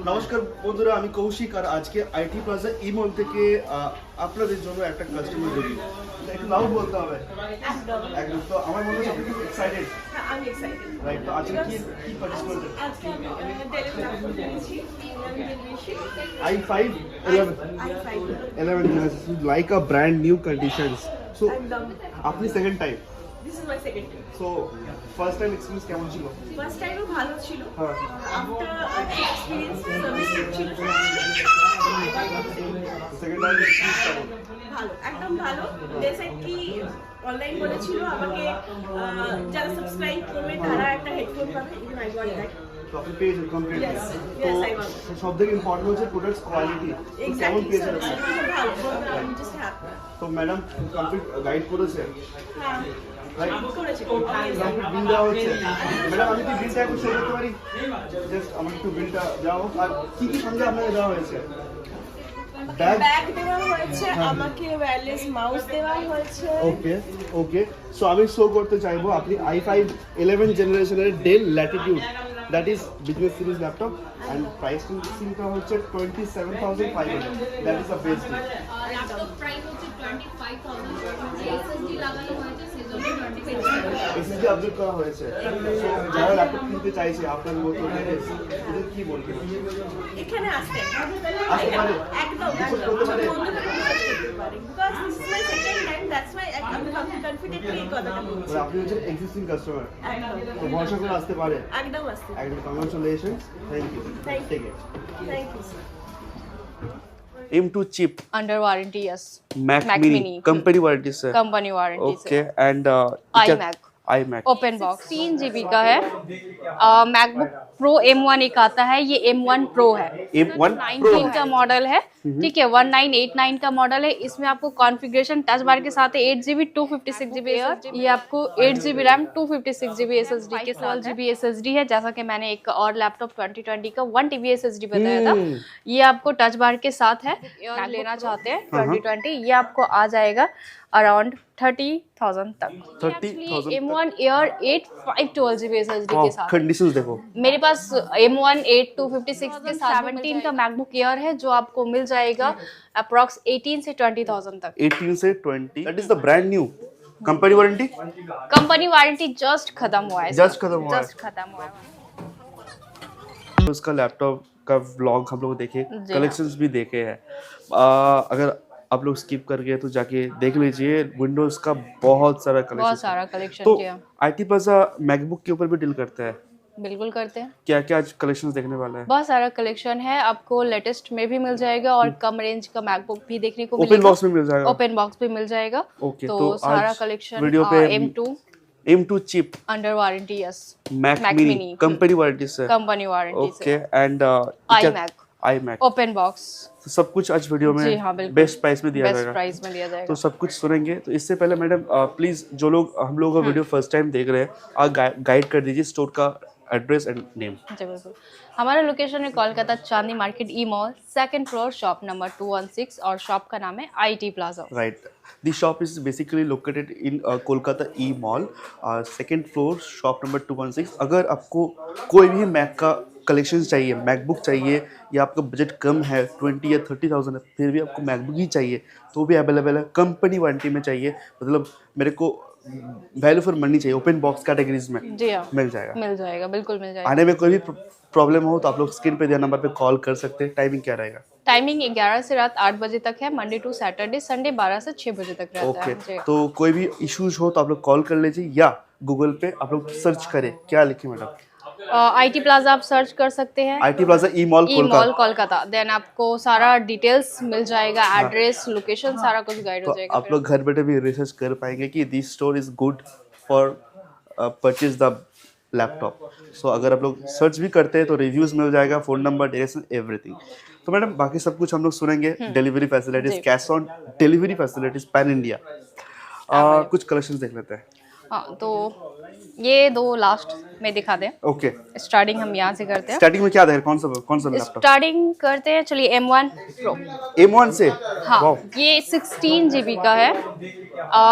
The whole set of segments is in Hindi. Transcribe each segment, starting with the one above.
নমস্কার বন্ধুরা, আমি কৌশিক আর আজকে আইটি প্লাজা ইমল থেকে আপনাদের জন্য একটা কাস্টমার রিভিউ। একটু লাউড বলতে হবে। একদম। তো আমার মনে হচ্ছে আপনি খুব এক্সাইটেড। আমি এক্সাইটেড। রাইট, তো আজকে কি পারচেজ করলেন? আজকে ডেলের ল্যাপটপ কিনেছি। i5 11 like a brand new conditions. So একদম। আপনি second time, this is my second time. So first time experience কেমন ছিল? ফার্স্ট টাইমও ভালো ছিল। হ্যাঁ। আফটার এক্সপেরিয়েন্স সার্ভিস ছিল সেকেন্ড টাইম এক্সপেরিয়েন্স কেমন? ভালো, একদম ভালো। জেসে কি অনলাইন বলেছিল আমাকে যারা সাবস্ক্রাইব করবে তারা একটা হেডফোন পাবে। Even I got that. তো আপনি পেয়েছেন complete? Yes, I got it. তো সব থেকে ইম্পর্টেন্ট হচ্ছে প্রোডাক্টস কোয়ালিটি কেমন পেয়েছেন আপনি? ভালো, আমি জাস্ট হ্যাপি। তো ম্যাডাম কমপ্লিট গাইড করেছে? হ্যাঁ, রাইট, করেছি। বিল দেওয়া হচ্ছে। ম্যাডাম আমি কি বিলটা একটু শো করতে পারি? জাস্ট আমার একটু বিলটা দেওয়া হোক। আর কি কি সঙ্গে আপনাকে দেওয়া হয়েছে? ব্যাগ দেওয়া হয়েছে, আমাকে ওয়্যারলেস মাউস দেওয়া হয়েছে। ওকে ওকে, সো আমি শো করতে চাইবো আপনি i5 11 জেনারেশনের Dell Latitude, that is business series laptop, and প্রাইসিংটা হচ্ছে 27,500, that is the best deal. Laptop price হচ্ছে 25,000, যে এসএসডি লাগানো হয়েছে সেজন্য 25,000। এসএসডি আপডেট করা হয়েছে। সো যারা ল্যাপটপ কিনতে চাইছে আপনার মতো এদের কি বলবেন? এখানে আসতে আসতে পারে? একদম বিশ্বাস করতে পারে? Because this is my second time, that's why আমি কনফিডেন্টলি এই কথাটা বলছি। মানে আপনি হচ্ছেন এক্সিস্টিং কাস্টমার, একদম তো ভরসা করে আসতে পারে। একদম আসতে। একদম, congratulations, thank you, Thank take you. It. Thank you sir. M2 chip, Under warranty, yes. Mac Mini, company warranty से. Company warranty से. Okay, and iMac. iMac. Open box 3 GB का है। मैकबुक प्रो M1 एक आता है, ये M1 Pro है। M1 Pro 19 का मॉडल है, ठीक है। 1989 का मॉडल है। इसमें आपको कॉन्फ़िगरेशन टच बार के साथ है 8GB 256GB ये आपको 8GB रैम 256GB SSD के साथ 12GB SSD है। जैसा कि मैंने एक और लैपटॉप 2020 का 1TB SSD बताया था, ये आपको टच बार के साथ है। लेना चाहते हैं 2020, ये आपको आ जाएगा अराउंड 30,000 तक। 30,000 M1 Air 8 512GB SSD के साथ। कंडीशंस देखो, मेरे पास M1 8 256 के साथ 17 का मैकबुक एयर है, जो आपको मिल जाएगा अप्रॉक्स 18 से 20,000 तक। 18 से 20, that is the brand new. Company warranty? Company warranty just खत्म हुआ है। Just खत्म हुआ है। जस्ट खत्म हुआ है। उसका लैपटॉप का व्लॉग हम लोग देखे, जी कलेक्शंस भी देखे हैं। अगर आप लोग स्किप कर गए तो जाके देख लीजिए, विंडोज का बहुत सारा बहुत कलेक्शन। सारा कलेक्शन तो किया। आईटी प्लाजा मैकबुक के ऊपर भी डील करते हैं, बिल्कुल करते हैं। क्या क्या आज कलेक्शंस देखने वाला है? बहुत सारा कलेक्शन है, आपको लेटेस्ट में भी मिल जाएगा और कम रेंज का मैकबुक भी देखने को ओपन मिलेगा। बॉक्स में मिल जाएगा? ओपन बॉक्स भी मिल जाएगा। ओके, तो तो सारा आज कलेक्शन वीडियो पे M2 chip, under warranty, yes. Mac mini, company warranty से। कंपनी वारंटी ओके, से। एंड iMac, ओपन बॉक्स सब कुछ आज वीडियो जी में हाँ, बिल्कुल। बेस्ट प्राइस में दिया बेस्ट जाएगा। प्राइस में दिया जाएगा। तो सब कुछ सुनेंगे। तो इससे पहले मैडम प्लीज जो लोग हम लोग का वीडियो फर्स्ट टाइम देख रहे हैं, आप गाइड कर दीजिए स्टोर का एड्रेस एंड नेम। जी बिल्कुल। हमारा लोकेशन है Kolkata Chandni market E mall, second floor, shop number 216, और शॉप का नाम है IT plaza. Right. The shop is basically located in Kolkata E Mall, second floor, shop number 216. अगर आपको कोई भी मैक का कलेक्शन चाहिए, मैकबुक चाहिए, या आपका बजट कम है 20 या 30,000 है, फिर भी आपको मैकबुक ही चाहिए, तो भी अवेलेबल है। कंपनी वारंटी में चाहिए, मतलब मेरे को वैल्यू फॉर मनी चाहिए, ओपन बॉक्स कैटेगरीज में जी हाँ, मिल जाएगा। मिल जाएगा, बिल्कुल मिल जाएगा। आने में कोई भी प्रॉब्लम हो तो आप लोग स्क्रीन पे दिया नंबर पे कॉल कर सकते हैं। टाइमिंग क्या रहेगा? टाइमिंग 11 से रात 8 बजे तक है, मंडे टू सैटरडे, संडे 12 से 6 बजे तक रहता ओके, है। जी। तो कोई भी इश्यूज हो तो आप लोग कॉल कर लीजिए, या गूगल पे आप लोग सर्च करें। क्या लिखें मैडम? IT प्लाजा आप सर्च कर सकते हैं, IT plaza e mall e mall Kolkata. Kolkata. Then आपको सारा डिटेल्स मिल जाएगा, एड्रेस, लोकेशन, सारा कुछ गाइड हो तो जाएगा। आप लोग घर बैठे भी रिसर्च कर पाएंगे कि this store is good for purchase the laptop. So अगर आप लोग सर्च भी करते हैं तो रिव्यूज मिल जाएगा, फ़ोन नंबर, डायरेक्शन, एवरीथिंग। तो मैडम बाकी सब कुछ हम लोग सुनेंगे। Delivery facilities, cash on delivery facilities pan India. कुछ कलेक्शंस देख लेते हैं। हाँ, तो ये दो लास्ट में दिखा दें। ओके, स्टार्टिंग हम यहाँ से करते हैं। स्टार्टिंग में क्या देखें? कौन सा लैपटॉप? स्टार्टिंग करते हैं, चलिए M1 Pro। M1 से? हाँ, वाओ, ये 16 GB का है।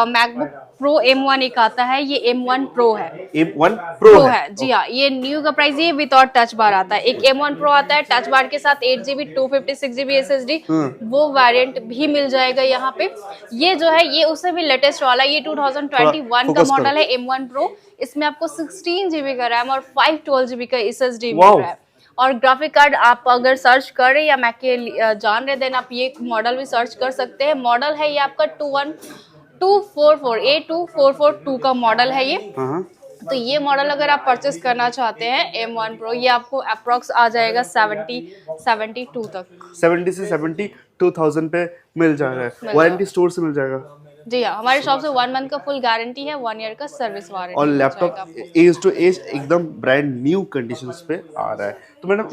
मैकबुक प्रो M1 एक आता है, ये M1 प्रो है। M1 प्रो है जी हाँ, ये न्यू का प्राइस ये विदाउट टच बार आता है। एक M1 प्रो आता है टच बार के साथ 8GB 256GB SSD, वो वेरिएंट भी मिल जाएगा यहाँ पे। ये जो है ये उससे भी लेटेस्ट वाला, ये 2021 का मॉडल है M1 प्रो। इसमें आपको 16GB का रैम और 512GB का SSD मिल रहा है। और ग्राफिक कार्ड आप अगर सर्च कर रहे या मैक के जान रहे देन आप ये मॉडल भी सर्च कर सकते हैं। मॉडल है ये आपका A2442 का मॉडल है ये। तो ये मॉडल अगर आप परचेस करना चाहते हैं M1 Pro, ये आपको अप्रोक्स आ जाएगा 72 तक। 70 से 72,000 पे मिल जाएगा। वारंटी स्टोर से मिल जाएगा जी हाँ, हमारे शॉप से 1 मंथ का फुल गारंटी है, 1 ईयर का सर्विस वारंटी। और लैपटॉप एज टू एज एकदम ब्रांड न्यू कंडीशंस पे आ रहा है। तो मैडम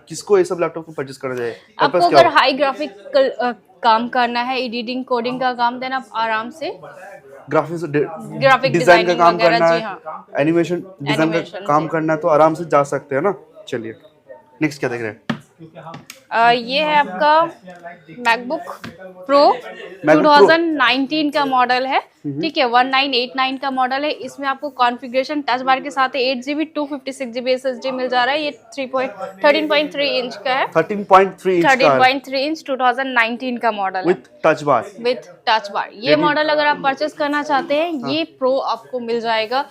किसको ये सब लैपटॉप को परचेस करना चाहिए? आपको अगर हाई ग्राफिक काम करना है, एडिटिंग कोडिंग का काम, देन आप आराम से ग्राफिक डिजाइन का काम करना है, एनिमेशन डिजाइन का काम करना है, तो आराम से जा सकते हैं ना। चलिए नेक्स्ट क्या देख रहे हैं? ये है आपका मैकबुक प्रो 2019 का मॉडल है, ठीक है। 1989 का मॉडल है। इसमें आपको कॉन्फ़िगरेशन टच बार के साथ 8GB 256GB SSD मिल जा रहा है। ये 13.3 इंच का है। 13.3 इंच 2019 का मॉडल है विथ टच बार। ये मॉडल अगर आप परचेस करना चाहते हैं, ये प्रो आपको मिल जाएगा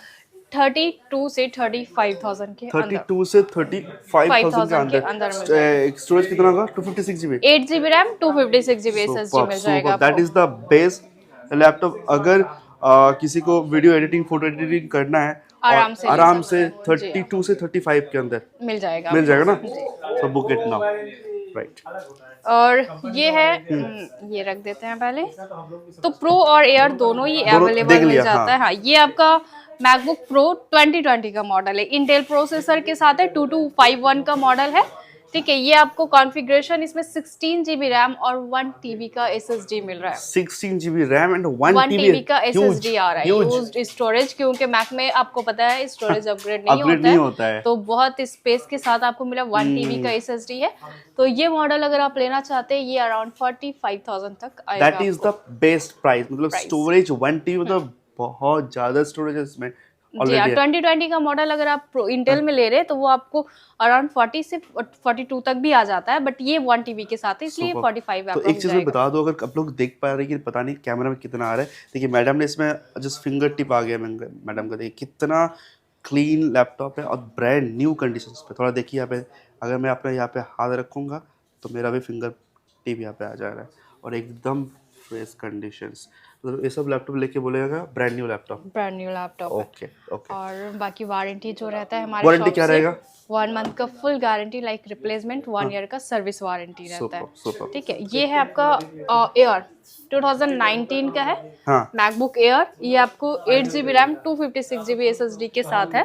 32 से 35,000 के अंदर। 32 से 35,000 के अंदर स्टोरेज कितना होगा? 256GB 8GB RAM 256GB SSD मिल जाएगा। That is the best laptop अगर किसी को वीडियो एडिटिंग फोटो एडिटिंग करना है आराम से 32 से 35 के अंदर मिल जाएगा ना। So book it now, right. और ये है ये रख देते हैं पहले। तो प्रो और एयर दोनों ही अवेलेबल मिल जाता है। हाँ, ये आपका मैकबुक प्रो 2020 का मॉडल है। इंटेल प्रोसेसर के साथ है, 2251 का मॉडल है, ठीक है। ये आपको कॉन्फ़िगरेशन इसमें 16GB रैम और 1TB का SSD मिल रहा है। 16GB रैम एंड 1TB का SSD आ रहा है। यूज्ड स्टोरेज, क्योंकि मैक में आपको पता है स्टोरेज अपग्रेड नहीं होता है, तो बहुत स्पेस के साथ आपको मिला 1TB का SSD है। तो ये मॉडल अगर आप लेना चाहते हैं, ये अराउंड 45,000 तक आएगा। That is the best price. मतलब स्टोरेज 1TB मतलब बहुत ज्यादा स्टोरेज है इसमें। जी हाँ, 2020 का मॉडल अगर आप इंटेल में ले रहे हैं तो वो आपको अराउंड 40 से 42 तक भी आ जाता है, बट ये 1TB के साथ है, इसलिए 45 तो एक चीज मैं बता दो, अगर आप लोग देख पा रहे हैं कि पता नहीं कैमरा में कितना आ रहा है, देखिए मैडम ने इसमें जस्ट फिंगर टिप आ गया मैडम का। देखिए कितना क्लीन लैपटॉप है और ब्रांड न्यू कंडीशंस पे। थोड़ा देखिए यहाँ पे, अगर मैं अपने यहाँ पे हाथ रखूँगा तो मेरा भी फिंगर टिप यहाँ पे आ जा रहा है और एकदम फ्रेश कंडीशंस। तो ये सब लैपटॉप लेके बोलेगा ब्रांड न्यू लैपटॉप। ओके। और बाकी वारंटी जो रहता है हमारे वारंटी क्या रहेगा? 1 मंथ का full guarantee like replacement, 1 year का सर्विस वारंटी रहता है, ठीक है। ये है आपका एयर 2019 का है, मैकबुक एयर। ये आपको 8GB रैम 256GB SSD के साथ है।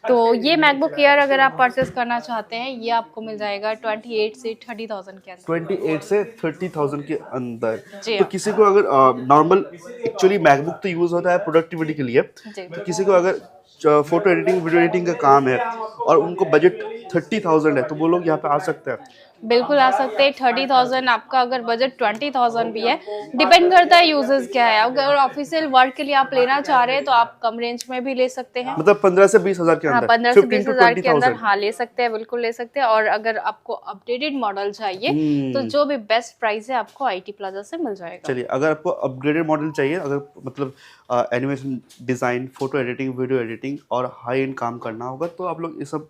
तो ये मैकबुक एयर अगर आप परचेस करना चाहते हैं, ये आपको मिल जाएगा 28 से 30,000 के अंदर। 28 से 30,000 के अंदर। तो किसी को अगर नॉर्मल एक्चुअली मैकबुक तो यूज होता है प्रोडक्टिविटी के लिए, तो किसी को अगर फोटो एडिटिंग वीडियो एडिटिंग का काम है और उनको बजट 30,000 है, तो वो लोग यहाँ पे आ सकते हैं। बिल्कुल आ सकते हैं। 30,000 आपका अगर बजट 20,000 भी है, डिपेंड करता है यूजर्स क्या है। अगर ऑफिशियल वर्क के लिए आप लेना चाह रहे हैं तो आप कम रेंज में भी ले सकते हैं, मतलब 15 से 20,000 के अंदर। 15 से 20,000 के अंदर हाँ ले सकते हैं, बिल्कुल ले सकते हैं। और अगर आपको अपडेटेड मॉडल चाहिए तो जो भी बेस्ट प्राइस है आपको IT प्लाजा से मिल जाएगा। चलिए, अगर आपको अपग्रेडेड मॉडल चाहिए, अगर मतलब animation design, photo editing, video editing और हाई एंड काम करना होगा, तो आप लोग ये सब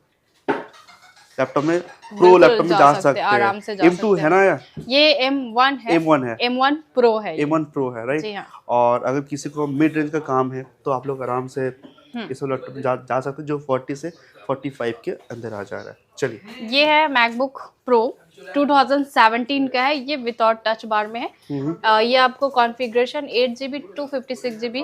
लैपटॉप में प्रो लैपटॉप में जा सकते हैं, आराम से जा M2 है ना? ये M1 है, M1 प्रो है, M1 प्रो है, राइट। और अगर किसी को मिड रेंज का काम है तो आप लोग आराम से इस लैपटॉप में जा सकते हैं, जो 40 से 45 के अंदर आ जा रहा है। चलिए, ये है मैकबुक प्रो 2017 का है, ये विदाउट टच बार में है। ये आपको कॉन्फ़िगरेशन 8GB 256GB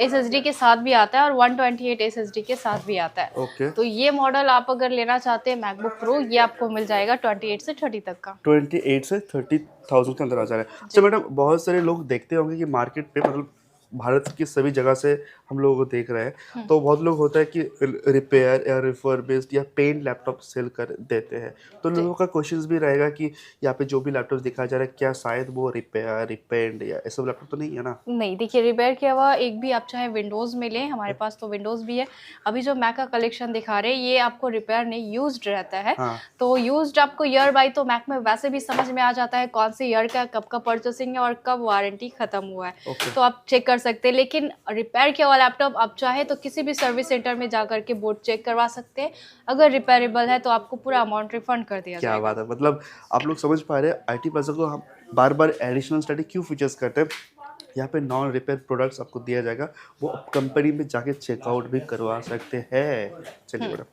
SSD के साथ भी आता है और 128 SSD के साथ भी आता है। तो ये मॉडल आप अगर लेना चाहते हैं मैकबुक प्रो, ये आपको मिल जाएगा 28 से 30 तक का। 28 से 30,000 के अंदर आ जा रहा है। अच्छा मैडम, बहुत सारे लोग देखते होंगे कि मार्केट पे मतलब भारत की सभी जगह से हम लोगों को देख रहे हैं, तो बहुत लोग होता है कि रिपेयर या रिफर्बिश्ड या पेंट लैपटॉप सेल कर देते हैं। तो लोगों का क्वेश्चंस भी रहेगा कि यहाँ पे जो भी लैपटॉप दिखाया जा रहा है क्या शायद वो रिपेयर रिपेंड या ऐसा लैपटॉप तो नहीं है ना? नहीं, देखिए रिपेयर के अलावा एक भी आप चाहे विंडोज़ में लें, हमारे पास तो विंडोज़ भी है। अभी जो मैक का कलेक्शन दिखा रहे हैं ये आपको रिपेयर नहीं, यूज्ड रहता है। हाँ। तो यूज्ड आपको ईयर बाय तो मैक में वैसे भी समझ में आ जाता है कौन से ईयर का कब का परचेसिंग है और कब वारंटी खत्म हुआ है। Okay. तो आप चेक कर सकते हैं। लेकिन रिपेयर किया हुआ लैपटॉप आप चाहे तो किसी भी सर्विस सेंटर में जा करके बोर्ड चेक करवा सकते हैं। अगर रिपेयरेबल है तो आपको पूरा अमाउंट रिफंड कर दिया क्या जाएगा। बात है, मतलब आप लोग समझ पा रहे हैं IT प्लाजा को हम बार बार एडिशनल स्टडी क्यों फीचर्स करते हैं। यहाँ पे नॉन रिपेयर प्रोडक्ट्स आपको दिया जाएगा, वो आप कंपनी में जाके चेकआउट भी करवा सकते हैं। चलिए मैडम,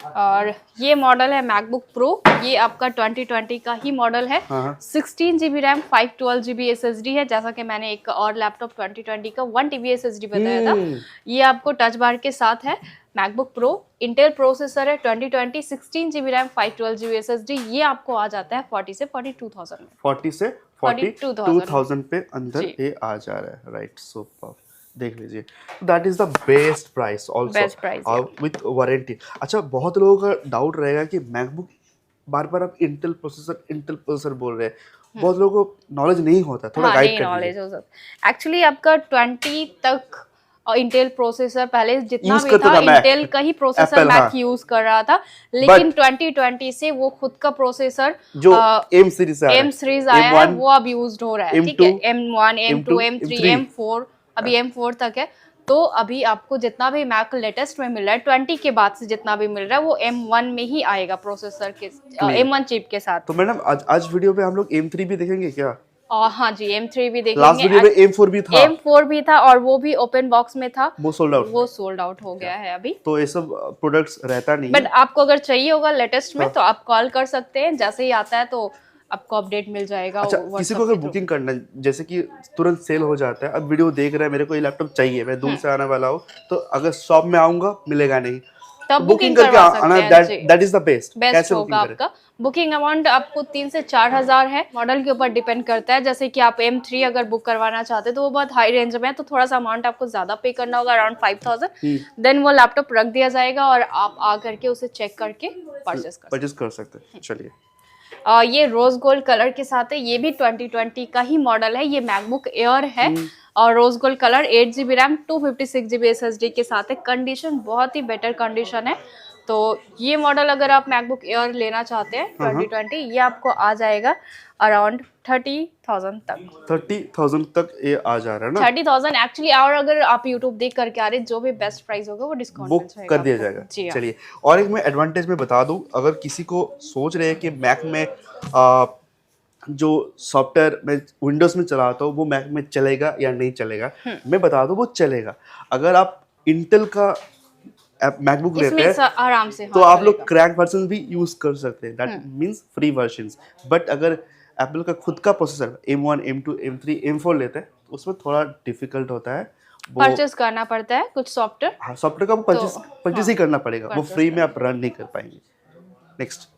और ये मॉडल है मैकबुक प्रो, ये आपका 2020 का ही मॉडल है। हाँ। 16 GB रैम 512 GB SSD है। जैसा कि मैंने एक और लैपटॉप 2020 का 1 TB SSD बताया था, ये आपको टच बार के साथ है। मैकबुक प्रो इंटेल प्रोसेसर है 2020, 16 GB रैम 512 GB SSD, ये आपको आ जाता है 40 से 42,000 में। 40 से 42,000 पे अंदर जी। ये आ जा रहा है। राइट, सुपर, देख लीजिए, that is the best price Best price, also with warranty. अच्छा, बहुत लोगों का डाउट रहेगा कि मैकबुक बार बार आप इंटेल प्रोसेसर बोल रहे हैं, बहुत लोगों को नॉलेज नहीं होता, थोड़ा हाँ, गाइड नहीं कर नॉलेज दीजिए। हो सकता। एक्चुअली आपका 20 तक इंटेल प्रोसेसर पहले जितना Use भी करता था था Mac, इंटेल का ही प्रोसेसर Apple, मैक हाँ। यूज कर रहा था। लेकिन 2020 से वो खुद का प्रोसेसर जो M सीरीज से आ रहा है, एम सीरीज आया है, M1, वो अब यूज्ड हो रहा है। ठीक M2, है, M1 M2 M3 M3, M4, अभी M4 तक है। तो अभी आपको जितना भी मैक लेटेस्ट में मिल रहा है 20 के बाद से जितना भी मिल रहा है वो M1 में ही आएगा प्रोसेसर के M1 चिप के साथ। तो मैडम आज वीडियो पे हम लोग M3 भी देखेंगे क्या? और हाँ जी, M3 भी लास्ट वीडियो देखेंगे। में M4 भी था, M4 भी था और वो भी ओपन बॉक्स में था, वो सोल्ड आउट। वो सोल्ड आउट हो गया है अभी। तो ये सब प्रोडक्ट्स रहता नहीं बट है। आपको अगर चाहिए होगा लेटेस्ट में हाँ। तो आप कॉल कर सकते हैं, जैसे ही आता है तो आपको अपडेट मिल जाएगा। अच्छा, WhatsApp किसी को अगर के through। बुकिंग करना है, जैसे कि तुरंत सेल हो जाता है, अब वीडियो देख रहा है, मेरे को ये लैपटॉप चाहिए, मैं दूर से आने वाला हूँ, तो अगर शॉप में आऊंगा मिलेगा नहीं, तब तो बुकिंग करके करवा आना, सकते हैं जी। That is the best. Best कैसे होगा बुकिंग करें? आपका। बुकिंग अमाउंट आपको 3 से 4,000 है, मॉडल के ऊपर डिपेंड करता है। जैसे कि आप M3 अगर बुक करवाना चाहते हैं तो वो बहुत हाई रेंज में है, तो थोड़ा सा अमाउंट आपको ज्यादा पे करना होगा, अराउंड 5,000। देन वो लैपटॉप रख दिया जाएगा और आप आ करके उसे चेक करके परचेस कर सकते हैं। चलिए, ये रोज गोल्ड कलर के साथ है, ये भी 2020 का ही मॉडल है। ये मैकबुक एयर है और rose gold colour, 8 GB RAM 256 GB SSD के साथ है। कंडीशन बहुत ही बेटर कंडीशन है। तो ये मॉडल अगर आप मैकबुक एयर लेना चाहते हैं 2020, ये आपको आ जाएगा अराउंड 30,000 तक। 30,000 तक ये आ जा रहा है ना? 30,000 एक्चुअली। और अगर आप यूट्यूब देख करके आ रहे हैं, जो भी बेस्ट प्राइस होगा वो डिस्काउंट वो मिल जाएगा कर दिया आपको। जाएगा। जी हाँ। चलिए, और एक मैं एडवांटेज में बता दूं, अगर किसी को सोच रहे हैं कि मैक में जो सॉफ्टवेयर मैं विंडोज में चलाता हूँ वो मैक में चलेगा या नहीं चलेगा, मैं बता दूं वो चलेगा। अगर आप इंटेल का मैकबुक लेते इसमें हैं आराम से तो हाँ, आप लोग चलेगा। क्रैक वर्जन भी यूज कर सकते हैं, that means free versions. But अगर एप्पल का खुद का processor M1 M2 M3 M4 लेते हैं तो उसमें थोड़ा डिफिकल्ट होता है, वो परचेस करना पड़ता है कुछ सॉफ्टवेयर। हाँ, सॉफ्टवेयर का परचेस ही करना पड़ेगा, वो फ्री में आप रन नहीं कर पाएंगे। नेक्स्ट,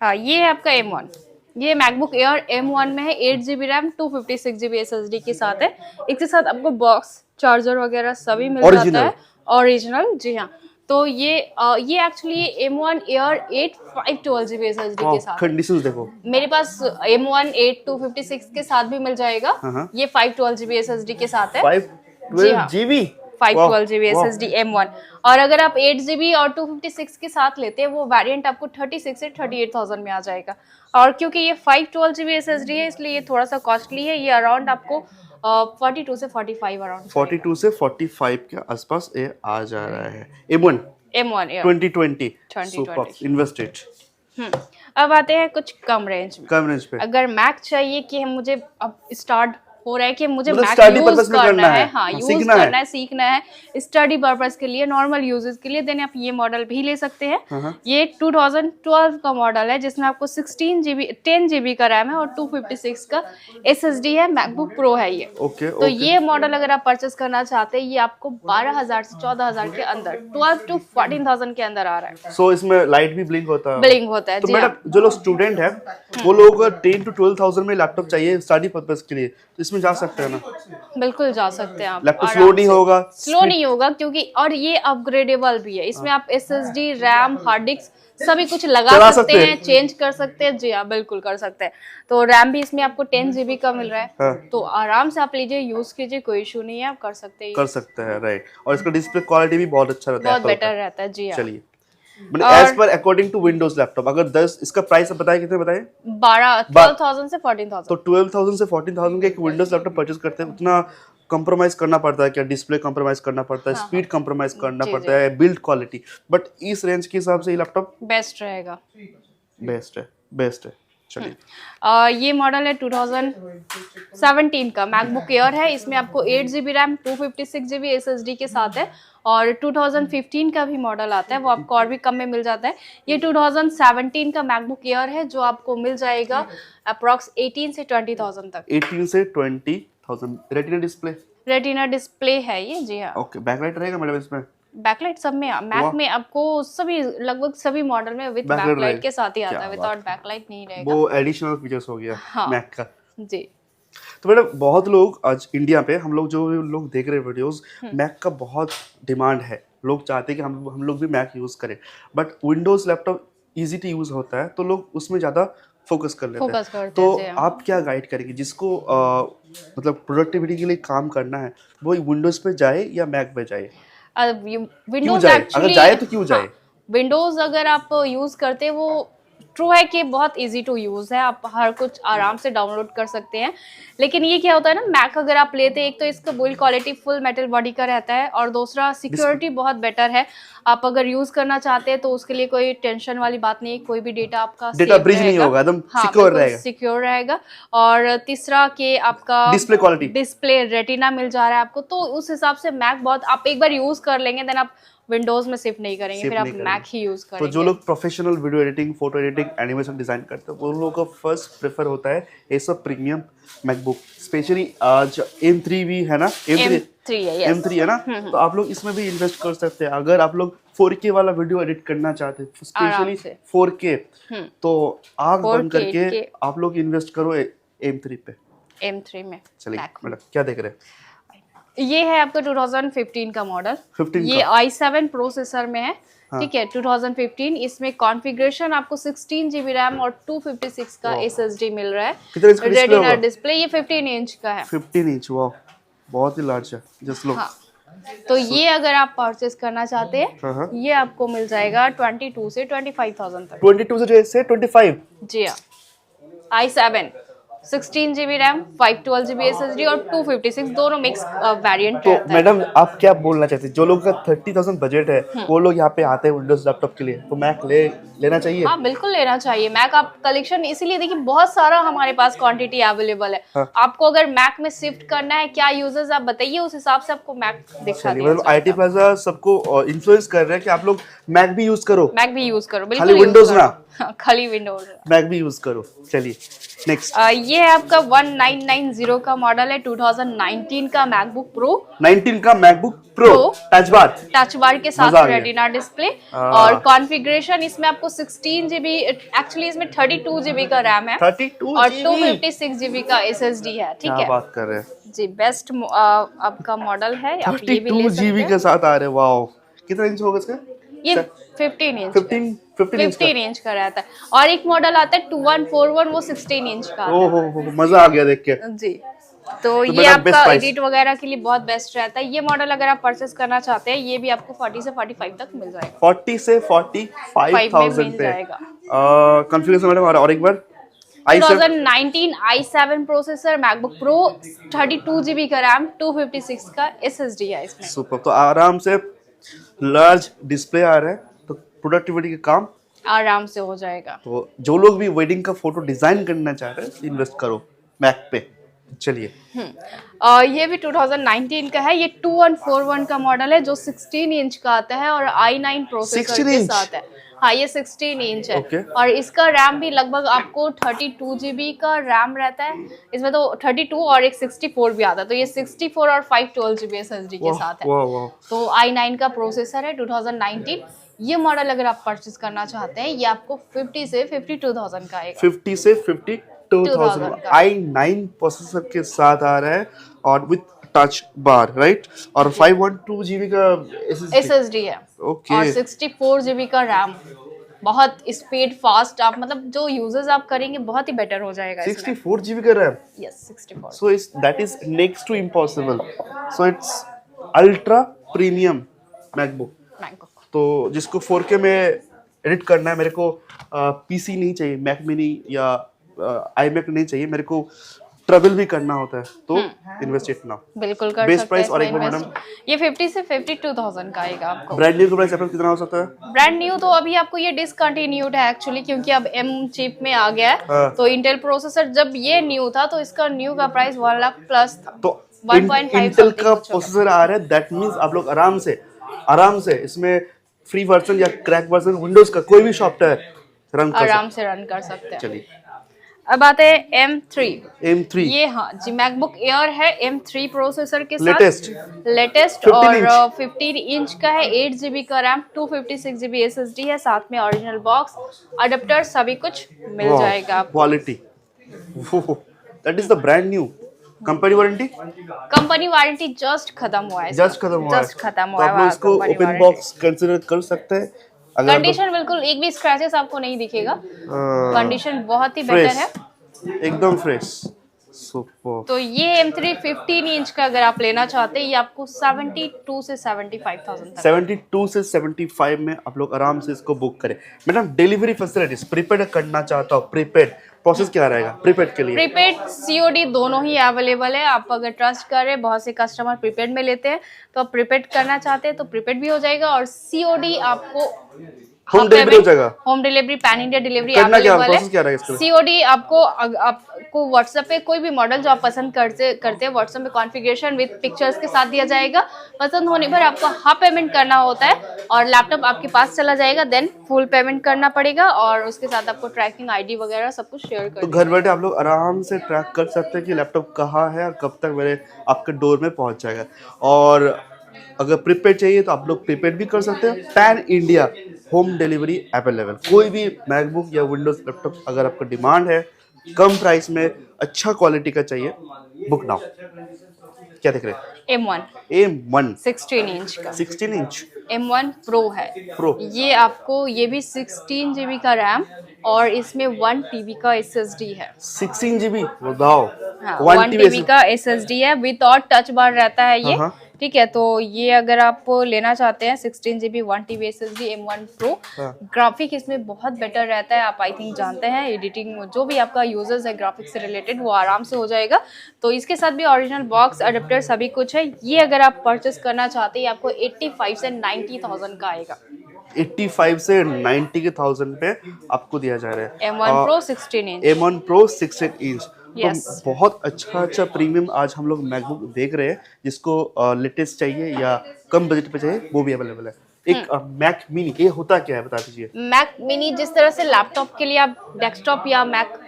हाँ, ये है आपका M1। ये मैकबुक एयर M1 में है, 8 GB रैम 256 GB SSD के साथ है। इसके साथ आपको बॉक्स, चार्जर वगैरह सभी मिल जाता है, ओरिजिनल। जी हाँ। तो ये actually M1 air 8 512 GB SSD के साथ है। कंडीशंस देखो, मेरे पास M1 8 256 के साथ भी मिल जाएगा। हाँ। ये 512 GB SSD के साथ है। 512 GB 512 GB SSD M1। और अगर आप 8 GB और 256 के साथ लेते हैं वो वेरिएंट आपको 36 से 38,000 में आ जाएगा। और क्योंकि ये 512 GB SSD है इसलिए ये थोड़ा सा कॉस्टली है। ये अराउंड आपको 42 से 45 अराउंड 42 से 45 के आसपास ये आ जा रहा है। M1 M1 2020 2020। Super invested. अब आते हैं कुछ कम रेंज में। कम रेंज पे अगर मैक चाहिए कि हम मुझे अब स्टार्ट हो रहा है कि मुझे मतलब मैक study यूज purpose में करना है, हाँ हाँ, यूज सीखना है। करना है, सीखना है स्टडी पर्पस के लिए, नॉर्मल यूजेस के लिए, देन आप ये मॉडल भी ले सकते हैं। ये 2012 का मॉडल है जिसमें आपको 10 GB का रैम है और 256 का SSD है। मैकबुक प्रो है ये। ओके तो ये मॉडल अगर आप परचेस करना चाहते हैं ये आपको 12,000 से 14,000 के अंदर, 12 to 14,000 के अंदर आ रहा है। सो इसमें लाइट भी ब्लिंक होता है, ब्लिंक होता है। तो जी हाँ। मैडम जो लोग स्टूडेंट है वो लोग 10 to 12,000 में लैपटॉप चाहिए स्टडी पर्पस के लिए, तो इसमें इसमें जा सकते हैं ना? बिल्कुल जा सकते हैं आप। लैपटॉप स्लो नहीं होगा? स्लो नहीं होगा क्योंकि और ये अपग्रेडेबल भी है। इसमें आप SSD, रैम, हार्ड डिस्क सभी कुछ लगा चला सकते सकते हैं, चेंज कर सकते हैं। जी हाँ, बिल्कुल कर सकते हैं। तो रैम भी इसमें आपको 10 GB का मिल रहा है। हाँ। तो आराम से आप लीजिए, यूज कीजिए, कोई इशू नहीं है, आप कर सकते हैं। कर सकते हैं, राइट। और इसका डिस्प्ले क्वालिटी भी बहुत अच्छा रहता है, बहुत Apple का। बेटर रहता है। जी हाँ। चलिए, मतलब as per according to Windows laptop, अगर 10 इसका प्राइस आप बताए, कितने बताए? 12,000 से 14,000। तो 12,000 से 14,000 का एक विंडोज लैपटॉप परचेज करते हैं, उतना कंप्रोमाइज करना पड़ता है क्या? डिस्प्ले कंप्रोमाइज करना पड़ता है, स्पीड कंप्रोमाइज करना जी, पड़ता है, बिल्ड क्वालिटी, बट इस रेंज के हिसाब से ये लैपटॉप बेस्ट रहेगा। बेस्ट है, बेस्ट है। चलिए, ये मॉडल है 2017 का मैकबुक एयर है। इसमें आपको 8 GB रैम, 256 GB SSD के साथ है। और 2015 का भी मॉडल आता है, वो आपको और भी कम में मिल जाता है। ये 2017 का मैकबुक एयर है जो आपको मिल जाएगा अप्रॉक्स 18 से 20,000 तक। 18 से 20,000। Retina display? रेटिना डिस्प्ले है ये। जी हाँ। ओके, बैकलाइट रहेगा मैडम इसमें? बैकलाइट सब में, मैक में आपको सभी लगभग सभी मॉडल में विद Backlight बैकलाइट रहेगा। के साथ ही आता क्या है, विदाउट बैकलाइट नहीं रहेगा। वो एडिशनल फीचर्स हो गया हाँ। मैक का। जी। तो मैडम, बहुत लोग आज इंडिया पे, हम लोग जो लोग देख रहे हैं वीडियोस, मैक का बहुत डिमांड है। लोग चाहते हैं कि हम लोग भी मैक यूज करें, but Windows laptop easy to use होता है, तो लोग उसमें ज्यादा फोकस कर लेते फोकस हैं। करते तो हैं। आप क्या गाइड करेंगे जिसको मतलब प्रोडक्टिविटी के लिए काम करना है, वो विंडोज पे जाए या मैक पे जाए? क्यों विंडोज जाए? एक्चुअली, अगर जाए तो क्यों जाए? विंडोज अगर आप यूज करते हैं, वो ट्रू है कि बहुत इजी टू यूज है, आप हर कुछ आराम से डाउनलोड कर सकते हैं। लेकिन ये क्या होता है ना, मैक अगर आप लेते हैं, एक तो इसका build quality full metal body का रहता है, और दूसरा सिक्योरिटी बहुत बेटर है। आप अगर यूज करना चाहते हैं तो उसके लिए कोई टेंशन वाली बात नहीं है, कोई भी डेटा आपका डेटा safe ब्रीच नहीं रहेगा। होगा, एकदम हाँ, सिक्योर रहेगा। सिक्योर रहेगा। और तीसरा कि आपका डिस्प्ले क्वालिटी, डिस्प्ले रेटिना मिल जा रहा है आपको, तो उस हिसाब से मैक बहुत, आप एक बार यूज कर लेंगे देन आप विंडोज में शिफ्ट नहीं करेंगे, Shift फिर आप नहीं मैक करेंगे। ही यूज तो करेंगे। जो लोग professional video editing, photo editing, animation design करते हैं, वो लोगों का फर्स्ट प्रेफर होता है एसर प्रीमियम मैकबुक। स्पेशली आज M3 भी है ना, M3 है, yes। M3 है ना, तो आप लोग इसमें भी इन्वेस्ट कर सकते हैं। अगर आप लोग 4K वाला वीडियो एडिट करना चाहते हैं, स्पेशली 4K, तो आग बंद 4K करके आप लोग इन्वेस्ट करो M3 पे। M3 में। चलिए मैडम, क्या देख रहे हैं? ये है आपका 2015 का मॉडल। 15 ये का? i7 प्रोसेसर में है। हाँ। ठीक है, 2015। इसमें कॉन्फ़िगरेशन आपको 16 GB रैम और 256 का SSD मिल रहा है। कितने इंच का डिस्प्ले रेटिना होगा? डिस्प्ले ये 15 इंच का है। 15 इंच, वाह, बहुत ही लार्ज है। जस्ट लो। हाँ। तो ये अगर आप परचेस करना चाहते हाँ, हाँ। हैं, ये आपको मिल जाएगा 22 से 25,000 तक। 22 से 25? जी हाँ। i7 16 GB RAM, 512 GB SSD और 256 दोनों मिक्स वेरिएंट तो रहता है। मैडम, आप क्या बोलना चाहते हैं, जो लोगों का 30,000 बजट है, वो लोग यहाँ पे आते हैं विंडोज लैपटॉप के लिए, तो मैक लेना चाहिए? हाँ, बिल्कुल लेना चाहिए। मैक आप कलेक्शन इसीलिए देखिए, बहुत सारा हमारे पास क्वांटिटी अवेलेबल है। हाँ। आपको अगर मैक में शिफ्ट करना है, क्या यूजर्स आप बताइए, उस हिसाब से आपको मैक दिखा दिया मतलब IT प्लाजा सबको इन्फ्लुएंस कर रहे हैं कि आप लोग मैक भी यूज करो, मैक भी यूज करो, बिल्कुल खाली use Windows करो। ना? हाँ, खाली विंडोज। मैक भी यूज करो। चलिए नेक्स्ट। ये है आपका 1990 का मॉडल है, 2019 का मैकबुक प्रो। 19 का MacBook pro, Pro। Touch bar? Touch bar के साथ मजा आ गया। Retina display. हाँ। और कॉन्फ़िगरेशन इसमें आपको 16 GB, एक्चुअली इसमें 32 GB का रैम है 32 और GB? 256 GB का SSD है। ठीक क्या है बात कर रहे हैं? जी, बेस्ट आपका मॉडल है, आप ये भी ले 32 सकते GB हैं। के साथ आ रहे हैं, वाओ। कितना इंच होगा इसका? ये 15 इंच 15 इंच का? 15 इंच का रहता है। और एक मॉडल आता है 2141, वो 16 इंच का आता है। ओहो, मजा आ गया देख के। जी। तो ये बेटा, best आपका price। एडिट वगैरह के लिए बहुत बेस्ट रहता है। ये मॉडल अगर आप परचेस करना चाहते हैं, ये भी आपको 40 से 45 तक मिल जाएगा। 40 से 45,000 मिल पे जाएगा। कॉन्फ़िगरेशन मैडम, और एक बार? i7 2019 i7 processor, MacBook pro, 32 GB का रैम, 256 का SSD है इसमें। सुपर। तो आराम से लार्ज डिस्प्ले आ रहा है, तो प्रोडक्टिविटी का काम आराम से हो जाएगा। तो जो लोग भी वेडिंग का फोटो डिजाइन करना चाह रहे हैं, इन्वेस्ट करो मैक पे। चलिए ये भी 2019 का है। ये 2141 का मॉडल है जो 16 इंच का आता है और i9 प्रोसेसर 16 के इंच? साथ है। हाँ, ये 16 इंच है। Okay. और इसका रैम भी लगभग आपको 32 GB का रैम रहता है। इसमें तो 32 और एक 64 भी आता है, तो ये 64 और 512 GB SSD के साथ है। वाह वाह। तो i9 का प्रोसेसर है, 2019। ये मॉडल अगर आप परचेज करना चाहते हैं, ये आपको 50 से 52,000 का आएगा। 50 से 52 2000 i9 प्रोसेसर के साथ आ रहा है और विथ टच बार, राइट? और 512 GB का SSD है ओके। और 64 GB का रैम। बहुत स्पीड फास्ट, आप मतलब जो यूजर्स आप करेंगे बहुत ही बेटर हो जाएगा इसमें। 64 GB का RAM, yes 64। so is that is next to impossible, so it's ultra premium MacBook। MacBook तो जिसको 4K में एडिट करना है, मेरे को पीसी नहीं चाहिए, मैक मिनी या iMac नहीं चाहिए, मेरे को ट्रैवल भी करना होता है, तो इन्वेस्ट इट नाउ। बिल्कुल कर बेस्ट सकते प्राइस हैं और एक इसमें बार मैडम, invest। ये 50 से 52,000 का आएगा आपको। ब्रांड न्यू का प्राइस आपका कितना हो सकता है? ब्रांड न्यू तो अभी आपको ये डिसकंटिन्यूड है एक्चुअली, क्योंकि अब M चिप में आ गया है। हाँ। तो इंटेल प्रोसेसर जब ये न्यू था तो इसका न्यू का प्राइस 1 लाख प्लस था। तो 1.5 इंटेल something का कुछ होगा। प्रोसेसर आ रहा है, दैट मींस आप लोग आराम से इसमें फ्री वर्जन या क्रैक वर्जन विंडोज का कोई भी सॉफ्टवेयर रन कर आराम से रन कर सकते हैं। चलिए अब आते हैं M3। M3 ये हाँ जी मैकबुक एयर है M3 प्रोसेसर के साथ, लेटेस्ट 15 और इंच। 15 इंच का है, 8 GB का रैम, 256 GB SSD है, साथ में ओरिजिनल बॉक्स अडेप्टर सभी कुछ मिल जाएगा आपको। Quality, that is the brand new. Company warranty? Company warranty just खत्म हुआ है, जस्ट खत्म हुआ है, जस्ट खत्म तो हुआ है। आप लोग इसको company open warranty। Box consider कर सकते हैं। अगर कंडीशन बिल्कुल एक भी स्क्रैचेस आपको नहीं दिखेगा, कंडीशन बहुत ही बेटर है। एकदम फ्रेश, सुपर। तो ये M3 15 इंच का अगर आप लेना चाहते हैं, ये आपको 72 से 75,000 तक। 72 से 75 में आप लोग आराम से इसको बुक करें। मैडम डिलीवरी फैसिलिटीज, प्रीपेड करना चाहता हूँ, प्रीपेड प्रोसेस क्या रहेगा प्रीपेड के लिए? प्रीपेड COD दोनों ही अवेलेबल है। आप अगर ट्रस्ट कर रहे हैं, बहुत से कस्टमर प्रीपेड में लेते हैं, तो आप प्रीपेड करना चाहते हैं तो प्रीपेड भी हो जाएगा, और COD आपको होम डिलीवरी हो जाएगा। Home delivery, pan India delivery करना क्या, अवेलेबल प्रोसेस क्या रहेगा है। इसका? COD आपको व्हाट्सएप पे कोई भी मॉडल जो आप पसंद करते हैं व्हाट्सएप में कॉन्फ़िगरेशन विद पिक्चर्स के साथ दिया जाएगा। पसंद होने पर आपको हाफ पेमेंट करना होता है और लैपटॉप आपके पास चला जाएगा, देन फुल पेमेंट करना पड़ेगा, और उसके साथ आपको ट्रैकिंग ID वगैरह सब कुछ शेयर कर तो घर बैठे आप लोग आराम से ट्रैक कर सकते हैं कि लैपटॉप कहाँ है और कब तक मेरे आपके डोर में पहुंच जाएगा। और अगर प्रीपेड चाहिए तो आप लोग प्रीपेड भी कर सकते हैं। Pan India home delivery available. कोई भी मैकबुक या विंडोज लैपटॉप अगर आपका डिमांड है, कम प्राइस में अच्छा क्वालिटी का चाहिए, बुक नाउ। क्या देख रहे हैं? M1 16 इंच का 16 इंच M1 Pro है। Pro। ये आपको ये भी 16 GB का रैम और इसमें 1 TB का SSD है। 16 GB, बताओ। हाँ, 1 1 TB का SSD है, विद और टच बार रहता है ये। हाँ। ठीक है, तो ये अगर आप लेना चाहते हैं 16 GB 1 TB SSD M1 Pro, graphic इसमें बहुत बेटर रहता है। आप आई थिंक जानते हैं, एडिटिंग जो भी आपका यूजर्स है ग्राफिक्स से रिलेटेड, वो आराम से हो जाएगा। तो इसके साथ भी ओरिजिनल बॉक्स अडेप्टर सभी कुछ है। ये अगर आप परचेस करना चाहते हैं, आपको 85 से 90,000 का आएगा। 85 से 90,000 पे आपको दिया जा रहा है। M1 Pro 16 inch. M1 Pro 16 inch. Yes. तो बहुत अच्छा प्रीमियम आज हम लोग मैकबुक देख रहे हैं, जिसको लेटेस्ट चाहिए या कम बजट पे चाहिए वो भी अवेलेबल है। एक मैक मिनी, ये होता क्या है बता दीजिए। मैक मिनी जिस तरह से लैपटॉप के लिए आप डेस्कटॉप या मैक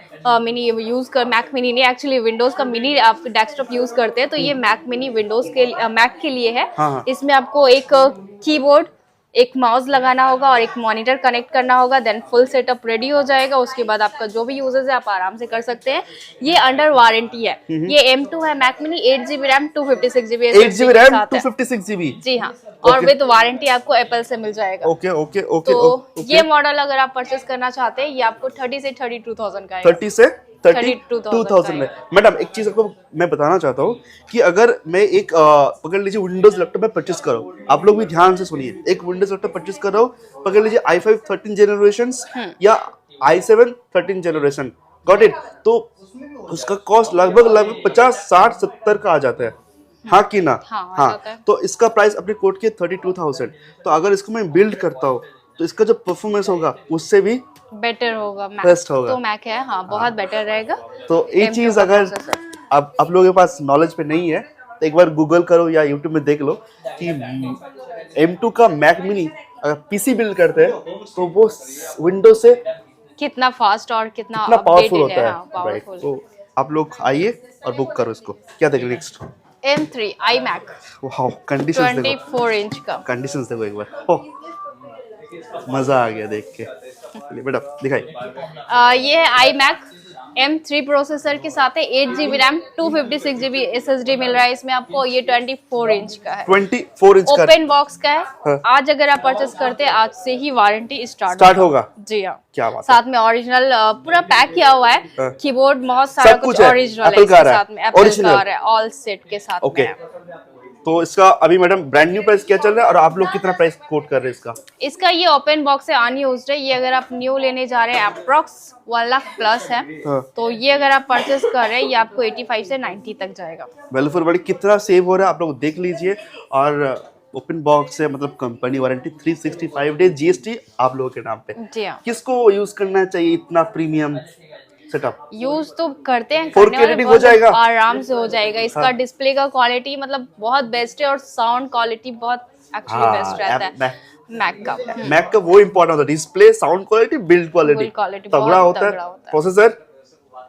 मिनी यूज कर, मैक मिनी नहीं एक्चुअली विंडोज का मिनी आप डेस्कटॉप यूज करते हैं, तो ये मैक मिनी विंडोज के मैक के लिए है। हाँ। इसमें आपको एक कीबोर्ड, एक माउस लगाना होगा और एक मॉनिटर कनेक्ट करना होगा, देन फुल सेटअप रेडी हो जाएगा। उसके बाद आपका जो भी यूजेस है आप आराम से कर सकते हैं। ये अंडर वारंटी है। ये M2 है Mac mini, 8 GB RAM 256 GB 8 GB RAM 256 GB। जी हाँ, और विद वारंटी आपको एप्पल से मिल जाएगा। ओके। तो ये मॉडल अगर आप परचेस करना चाहते हैं, ये आपको 30 से 32,000 का है। 30 से 32,000 में। मैडम एक चीज आपको मैं बताना चाहता हूँ कि अगर मैं एक पकड़ लीजिए विंडोज लैपटॉप में परचेस कर रहा हूँ, आप लोग भी ध्यान से सुनिए, एक विंडोज लैपटॉप परचेस कर रहा हूँ, पकड़ लीजिए i5 13 जनरेशन या i7 13 जनरेशन, गॉट इट। तो उसका कॉस्ट लगभग 50, 60, 70 का आ जाता है, हाँ कि ना? हाँ। तो इसका प्राइस अपने कोड के 32,000। तो अगर इसको मैं बिल्ड करता हूँ तो इसका जो परफॉर्मेंस होगा उससे भी बेटर होगा। बेस्ट होगा। तो मैक है, हाँ बहुत बेटर रहेगा। तो ये M2 चीज का अगर processor। आप लोगों के पास नॉलेज पे नहीं है तो एक बार गूगल करो या यूट्यूब में देख लो कि M2 का मैक मिनी अगर पीसी बिल्ड करते हैं तो वो विंडोज से कितना फास्ट और कितना पावरफुल updated होता है, हाँ, राइट? powerful। तो आप लोग आइए और बुक करो इसको। क्या देख रहे next? M3 iMac wow, conditions देखो, 24 इंच का। कंडीशंस देखो एक बार। हो, मजा आ गया देख के। चलिए बेटा दिखाइए। ये है iMac M3 प्रोसेसर के साथ है, 8GB रैम, 256GB SSD मिल रहा है इसमें आपको। ये 24 इंच का है, 24 इंच का ओपन बॉक्स का है। हाँ। आज अगर आप परचेस करते हैं, आज से ही वारंटी स्टार्ट होगा। जी हाँ, क्या बात है। साथ में ओरिजिनल बहुत पैक किया हुआ है, हाँ। कीबोर्ड बहुत सारा सब कुछ कुछ है। ओरिजिनल है Apple इसके का रहा है। साथ में, एप्पल Original। का आ रहा है, ऑल सेट के साथ ओके। में है। तो इसका अभी मैडम ब्रांड न्यू प्राइस क्या चल रहा है और आप लोग कितना प्राइस कोट कर रहे हैं इसका? इसका ये ओपन बॉक्स है, अनयूज्ड है। ये अगर आप न्यू लेने जा रहे हैं अप्रोक्स 1 लाख प्लस है। हाँ। तो ये अगर आप परचेस कर रहे हैं, ये आपको 85 से 90 तक जाएगा। वैल्यू फॉर मनी कितना सेव हो रहा है आप लोग देख लीजिए। और ओपन बॉक्स है, मतलब कंपनी वारंटी 365 डे, जीएसटी आप लोगों के नाम पे। जी हाँ, किसको यूज करना चाहिए इतना प्रीमियम सेटअप? यूज तो करते हैं, 4K करने वाले एडिटिंग बहुत हो जाएगा? आराम से हो जाएगा। इसका हाँ। डिस्प्ले का क्वालिटी मतलब बहुत बेस्ट है, और साउंड क्वालिटी बहुत एक्चुअली हाँ, बेस्ट रहता है मैक का। मैक का वो इम्पोर्टेंट होता है, display, sound quality, build quality Build quality तगड़ा बहुत होता तगड़ा है, होता है। प्रोसेसर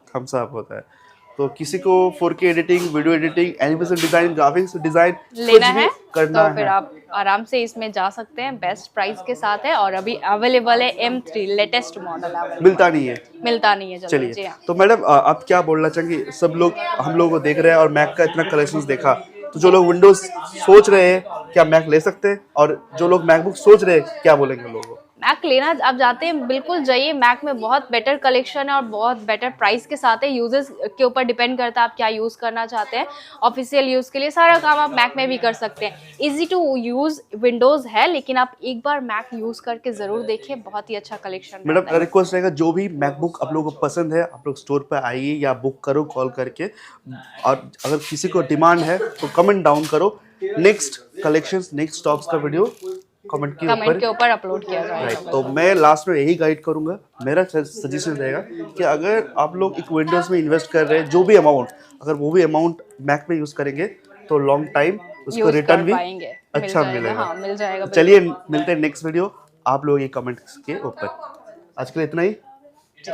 थम्स अप होता है। तो किसी को 4K editing, video editing, animation design, graphics design लेना है करना तो फिर है, आप आराम से इसमें जा सकते हैं, बेस्ट प्राइस के साथ है। और अभी अवेलेबल है M3 लेटेस्ट मॉडल मिलता नहीं है। मिलता नहीं है जल्दी। जी चलिए, हाँ, तो मैडम आप क्या बोलना चाहेंगे? सब लोग हम लोगों को देख रहे हैं और मैक का इतना कलेक्शंस देखा, तो जो लोग विंडोज सोच रहे हैं क्या मैक ले सकते हैं, और जो लोग मैकबुक सोच रहे हैं क्या बोलेंगे लोगों को? मैक लेना आप जाते हैं, बिल्कुल जाइए। मैक में बहुत बेटर कलेक्शन है और बहुत बेटर प्राइस के साथ है। यूजेस के ऊपर डिपेंड करता है आप क्या यूज़ करना चाहते हैं। ऑफिशियल यूज़ के लिए सारा काम आप मैक में भी कर सकते हैं। इजी टू यूज़ विंडोज़ है, लेकिन आप एक बार मैक यूज़ करके ज़रूर देखिए, बहुत ही अच्छा कलेक्शन। मैडम रिक्वेस्ट रहेगा, जो भी मैकबुक आप लोगों को पसंद है आप लोग स्टोर पर आइए या बुक करो कॉल करके। और अगर किसी को डिमांड है तो कमेंट डाउन करो, नेक्स्ट कलेक्शंस, नेक्स्ट स्टॉक्स का वीडियो कमेंट के ऊपर अपलोड किया जाएगा। राइट। तो मैं लास्ट में यही गाइड करूंगा, मेरा सजेशन रहेगा कि अगर आप लोग एक विंडोज में इन्वेस्ट कर रहे हैं, जो भी अमाउंट, अगर वो भी अमाउंट मैक में यूज करेंगे तो लॉन्ग टाइम उसको रिटर्न भी अच्छा मिलेगा। हाँ, मिल जाएगा। चलिए मिलते हैं नेक्स्ट वीडियो आप लोगों के कमेंट्स के ऊपर। आज के लिए इतना ही।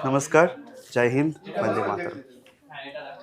नमस्कार, जय हिंद, वंदे मातरम।